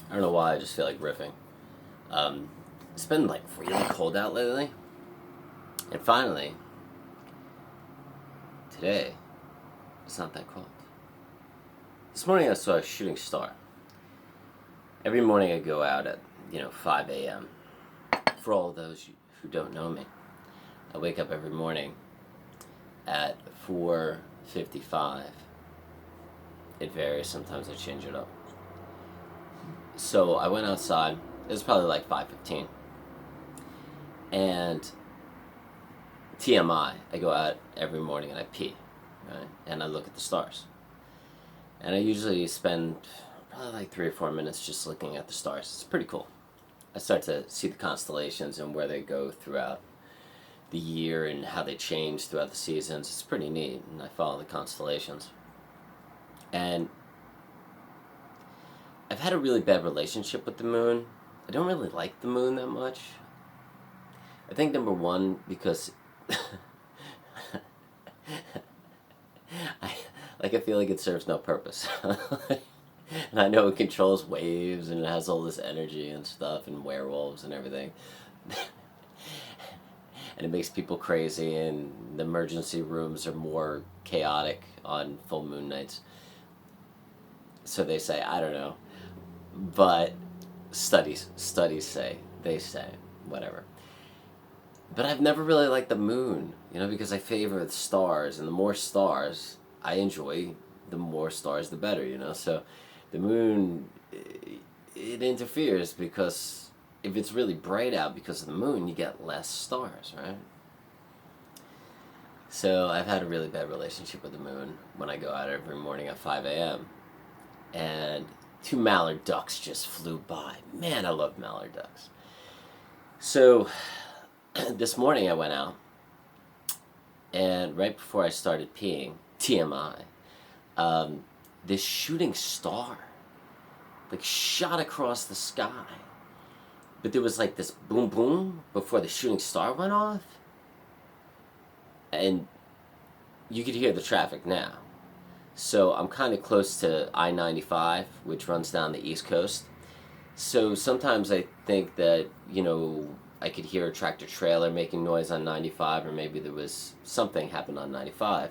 I don't know why, I just feel like riffing. It's been like really cold out lately, and finally, today, it's not that cold. This morning I saw a shooting star. Every morning I go out at, 5 a.m. For all of those who don't know me, I wake up every morning at 4:55. It varies, sometimes I change it up. So I went outside, it was probably like 5:15. And TMI, I go out every morning and I pee, right? And I look at the stars. And I usually spend probably like 3 or 4 minutes just looking at the stars. It's pretty cool. I start to see the constellations and where they go throughout the year and how they change throughout the seasons. It's pretty neat, and I follow the constellations. And I've had a really bad relationship with the moon. I don't really like the moon that much. I think number one, because I feel like it serves no purpose. And I know it controls waves and it has all this energy and stuff and werewolves and everything. And it makes people crazy, and the emergency rooms are more chaotic on full moon nights. So they say, I don't know. But studies say, they say, whatever. But I've never really liked the moon, because I favor the stars, and the more stars I enjoy, the more stars the better. So the moon, it interferes because if it's really bright out because of the moon, you get less stars, right? So I've had a really bad relationship with the moon when I go out every morning at 5 a.m. And 2 mallard ducks just flew by. Man, I love mallard ducks. So this morning I went out, and right before I started peeing, TMI, this shooting star like shot across the sky. But there was like this boom boom before the shooting star went off. And you could hear the traffic now. So I'm kind of close to I-95, which runs down the East Coast. So sometimes I think that, I could hear a tractor trailer making noise on 95, or maybe there was something happened on 95.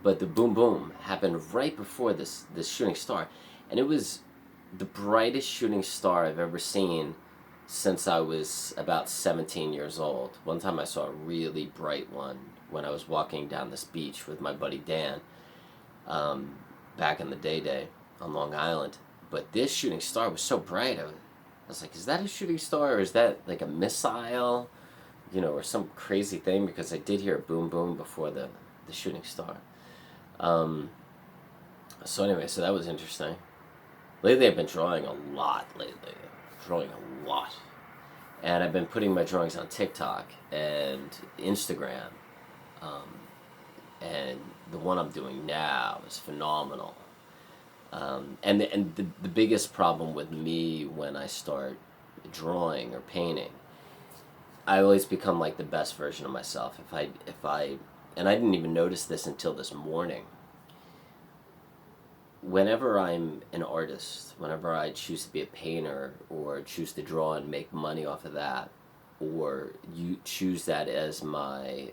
But the boom boom happened right before this shooting star. And it was the brightest shooting star I've ever seen since I was about 17 years old. One time I saw a really bright one when I was walking down this beach with my buddy Dan, back in the day on Long Island. But this shooting star was so bright, I was like, is that a shooting star, or is that like a missile, or some crazy thing? Because I did hear a boom boom before the shooting star. So anyway, so that was interesting. Lately I've been drawing a lot and I've been putting my drawings on TikTok and Instagram, and the one I'm doing now is phenomenal. And the biggest problem with me when I start drawing or painting, I always become like the best version of myself. If I and I didn't even notice this until this morning. Whenever I'm an artist, whenever I choose to be a painter or choose to draw and make money off of that, or you choose that as my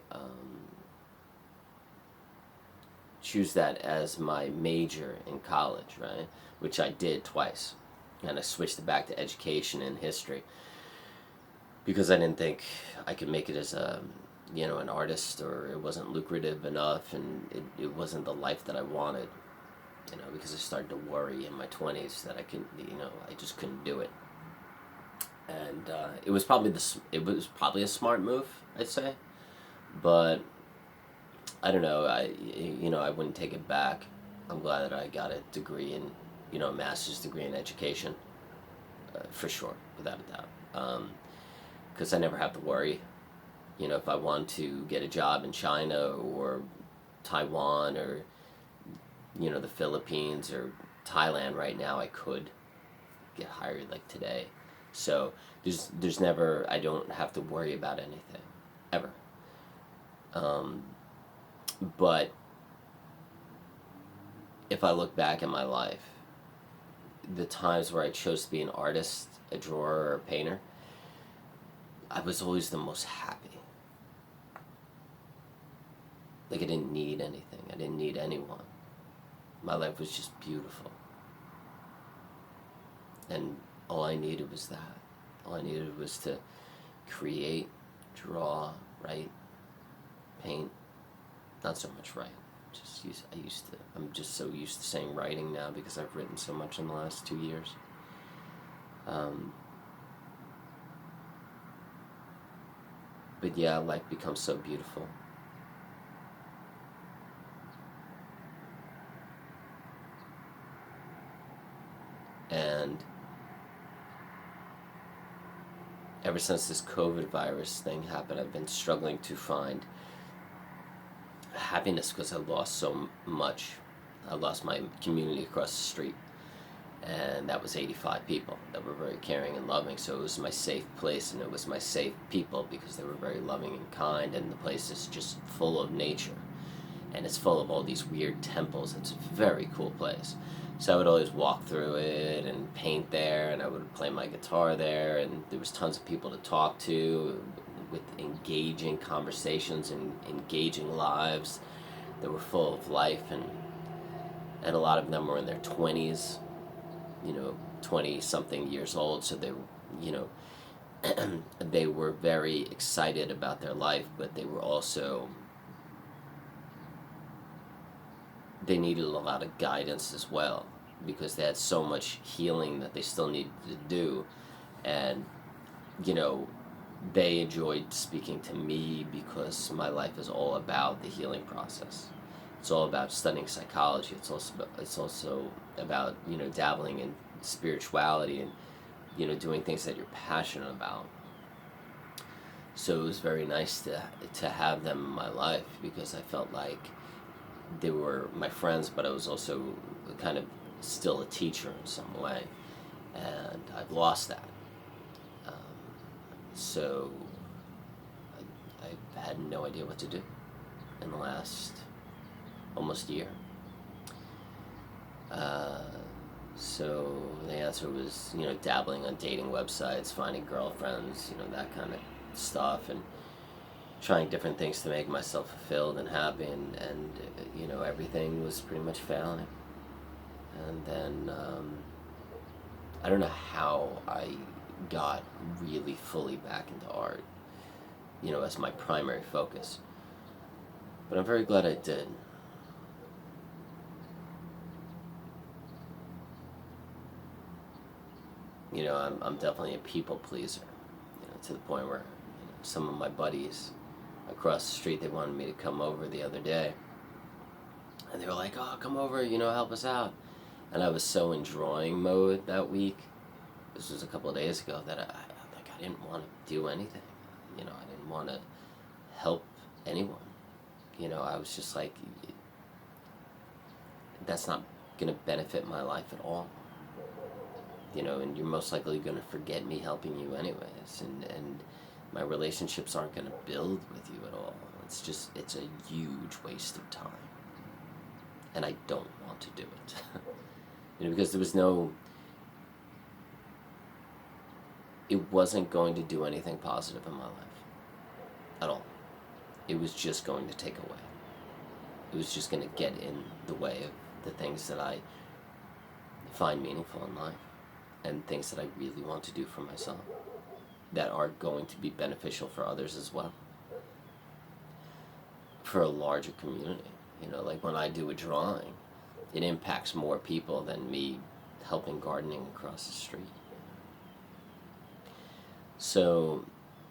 major in college, right? Which I did twice, and I switched it back to education and history because I didn't think I could make it as an artist, or it wasn't lucrative enough, and it wasn't the life that I wanted. Because I started to worry in my 20s that I just couldn't do it. And it was probably a smart move, I'd say, but I don't know. I wouldn't take it back. I'm glad that I got a degree a master's degree in education, for sure, without a doubt. Because I never have to worry. If I want to get a job in China or Taiwan or the Philippines or Thailand right now, I could get hired like today. So there's never, I don't have to worry about anything, ever. But if I look back at my life, the times where I chose to be an artist, a drawer, or a painter, I was always the most happy. Like I didn't need anything. I didn't need anyone. My life was just beautiful. And all I needed was that. All I needed was to create, draw, write, paint. Not so much write. I'm just so used to saying writing now because I've written so much in the last 2 years. But yeah, life becomes so beautiful. And ever since this COVID virus thing happened, I've been struggling to find happiness because I lost so much. I lost my community across the street, and that was 85 people that were very caring and loving. So it was my safe place, and it was my safe people because they were very loving and kind, and the place is just full of nature, and it's full of all these weird temples. It's a very cool place. So I would always walk through it and paint there, and I would play my guitar there, and there was tons of people to talk to with engaging conversations and engaging lives that were full of life, and a lot of them were in their 20s, 20 something years old, so they, they were very excited about their life, but they were also, they needed a lot of guidance as well because they had so much healing that they still needed to do. And they enjoyed speaking to me because my life is all about the healing process. It's all about studying psychology. It's also about dabbling in spirituality and doing things that you're passionate about. So it was very nice to have them in my life because I felt like they were my friends, but I was also kind of still a teacher in some way, and I've lost that. So I had no idea what to do in the last almost year. So the answer was, dabbling on dating websites, finding girlfriends, that kind of stuff, and trying different things to make myself fulfilled and happy, and everything was pretty much failing. And then I don't know how I got really fully back into art, as my primary focus. But I'm very glad I did. I'm definitely a people pleaser, to the point where some of my buddies across the street, they wanted me to come over the other day. And they were like, oh, come over, help us out. And I was so in drawing mode that week, this was a couple of days ago, that I didn't want to do anything. I didn't want to help anyone. I was just like, that's not going to benefit my life at all. And you're most likely going to forget me helping you anyways. And my relationships aren't going to build with you at all. It's a huge waste of time. And I don't want to do it. Because there was it wasn't going to do anything positive in my life at all. It was just going to take away. It was just going to get in the way of the things that I find meaningful in life and things that I really want to do for myself that are going to be beneficial for others as well, for a larger community. Like when I do a drawing, it impacts more people than me helping gardening across the street. So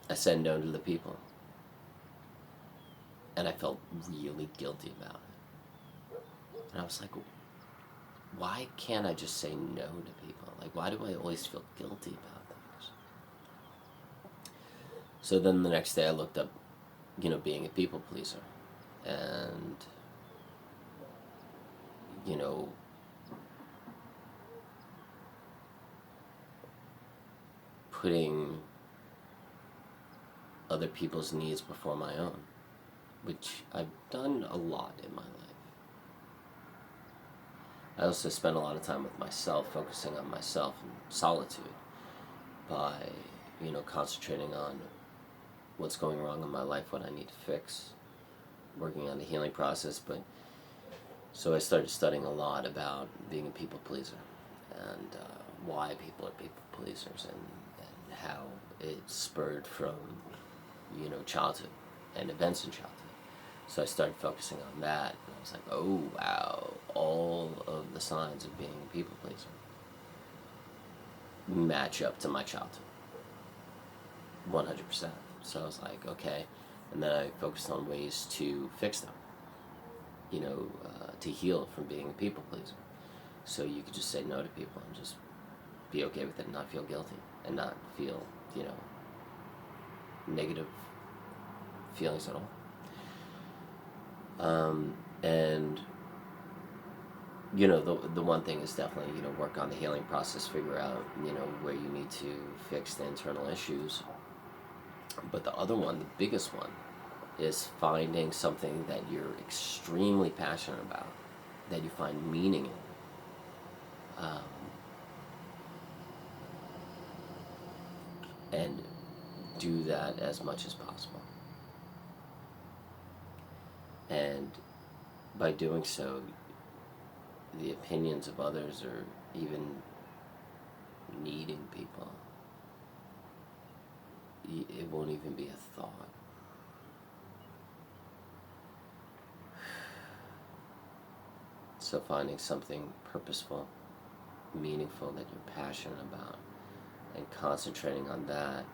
I said no to the people, and I felt really guilty about it. And I was like, why can't I just say no to people? Like, why do I always feel guilty about things? So then the next day I looked up, being a people pleaser, and putting other people's needs before my own, which I've done a lot in my life. I also spend a lot of time with myself, focusing on myself in solitude by, concentrating on what's going wrong in my life, what I need to fix, working on the healing process. But so I started studying a lot about being a people pleaser and why people are people pleasers and how it spurred from, childhood and events in childhood. So I started focusing on that, and I was like, oh wow, all of the signs of being a people pleaser match up to my childhood, 100%. So I was like, okay, and then I focused on ways to fix them, to heal from being a people pleaser. So you could just say no to people and just be okay with it and not feel guilty and not feel, negative feelings at all. And the one thing is definitely, work on the healing process, figure out, where you need to fix the internal issues. But the other one, the biggest one, is finding something that you're extremely passionate about, that you find meaning in. And do that as much as possible. And by doing so, the opinions of others or even needing people, it won't even be a thought. So finding something purposeful, meaningful that you're passionate about and concentrating on that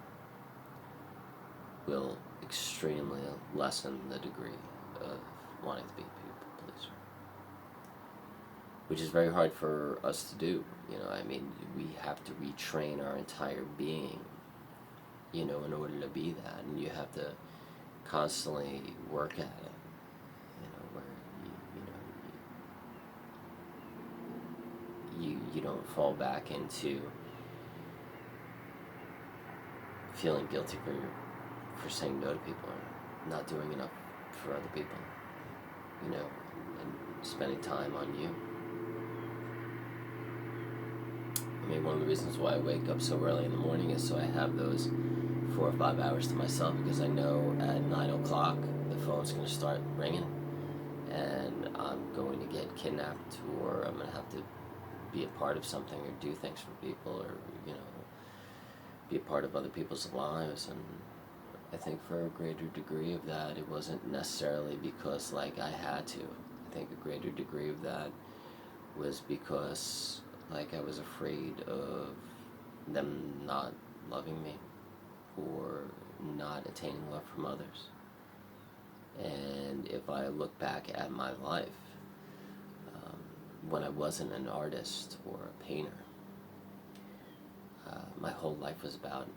will extremely lessen the degree of wanting to be a people pleaser, which is very hard for us to do. We have to retrain our entire being, in order to be that, and you have to constantly work at it, where you don't fall back into feeling guilty for saying no to people or not doing enough for other people, and spending time on you. One of the reasons why I wake up so early in the morning is so I have those 4 or 5 hours to myself, because I know at 9 o'clock the phone's going to start ringing and I'm going to get kidnapped, or I'm going to have to be a part of something or do things for people, or, be a part of other people's lives. And I think for a greater degree of that, it wasn't necessarily because I had to. I think a greater degree of that was because I was afraid of them not loving me or not attaining love from others. And if I look back at my life, when I wasn't an artist or a painter, my whole life was about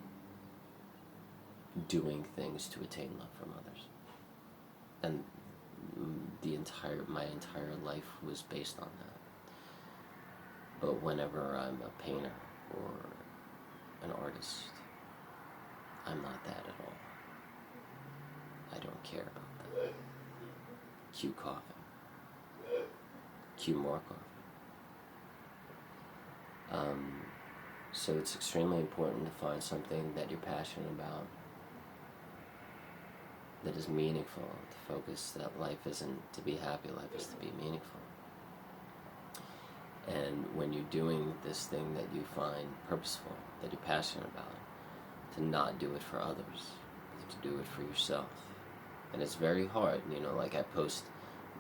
doing things to attain love from others. And my entire life was based on that. But whenever I'm a painter or an artist, I'm not that at all. I don't care about that. Cue coughing. Cue more coughing. So it's extremely important to find something that you're passionate about, that is meaningful, to focus that life isn't to be happy, life is to be meaningful. And when you're doing this thing that you find purposeful, that you're passionate about, to not do it for others, to do it for yourself. And it's very hard, I post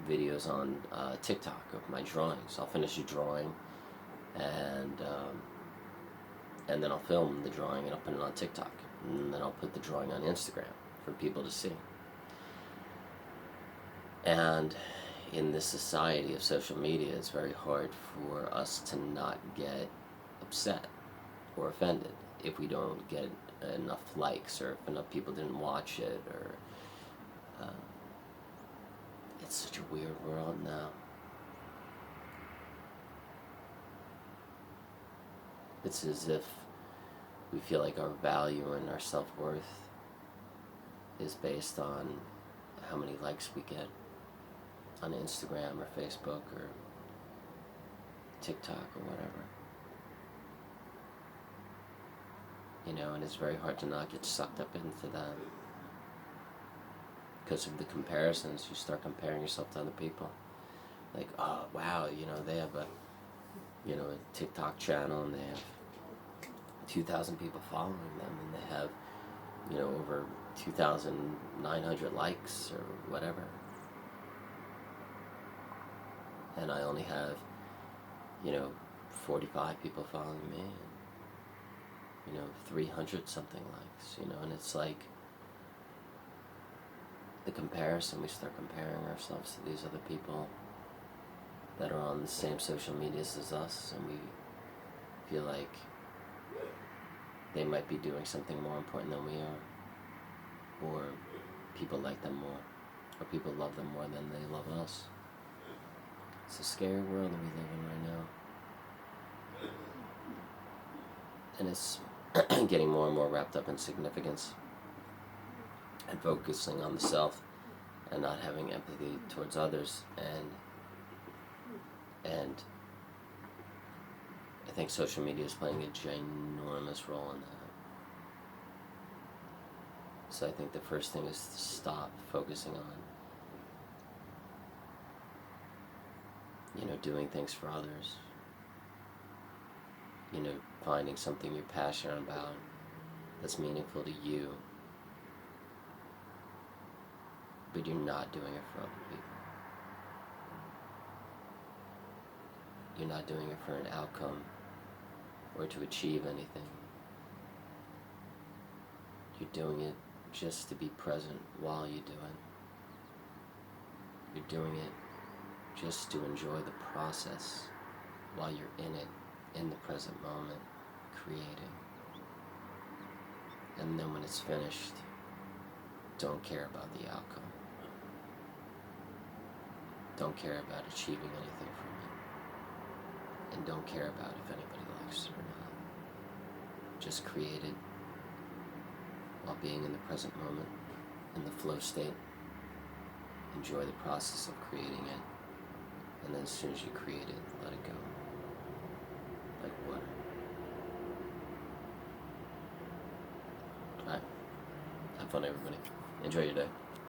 videos on TikTok of my drawings. I'll finish a drawing and then I'll film the drawing and I'll put it on TikTok. And then I'll put the drawing on Instagram for people to see. And in this society of social media, it's very hard for us to not get upset or offended if we don't get enough likes, or if enough people didn't watch it, or it's such a weird world now. It's as if we feel like our value and our self-worth is based on how many likes we get on Instagram or Facebook, or TikTok or whatever. You know, and it's very hard to not get sucked up into that. Because of the comparisons, you start comparing yourself to other people. Like, oh, wow, you know, they have a TikTok channel and they have 2,000 people following them and they have, over 2,900 likes or whatever. And I only have, 45 people following me and, 300 something likes, and it's like the comparison, we start comparing ourselves to these other people that are on the same social medias as us, and we feel like they might be doing something more important than we are, or people like them more, or people love them more than they love us. It's a scary world that we live in right now. And it's getting more and more wrapped up in significance and focusing on the self and not having empathy towards others, and I think social media is playing a ginormous role in that. So I think the first thing is to stop focusing on, doing things for others, finding something you're passionate about that's meaningful to you, but you're not doing it for other people. You're not doing it for an outcome or to achieve anything. You're doing it just to be present while you do it. You're doing it just to enjoy the process while you're in it, in the present moment, creating. And then when it's finished, don't care about the outcome. Don't care about achieving anything from it. And don't care about if anybody likes it or not. Just create it while being in the present moment, in the flow state. Enjoy the process of creating it. And then as soon as you create it, let it go. Like water. Alright. Have fun, everybody. Enjoy your day.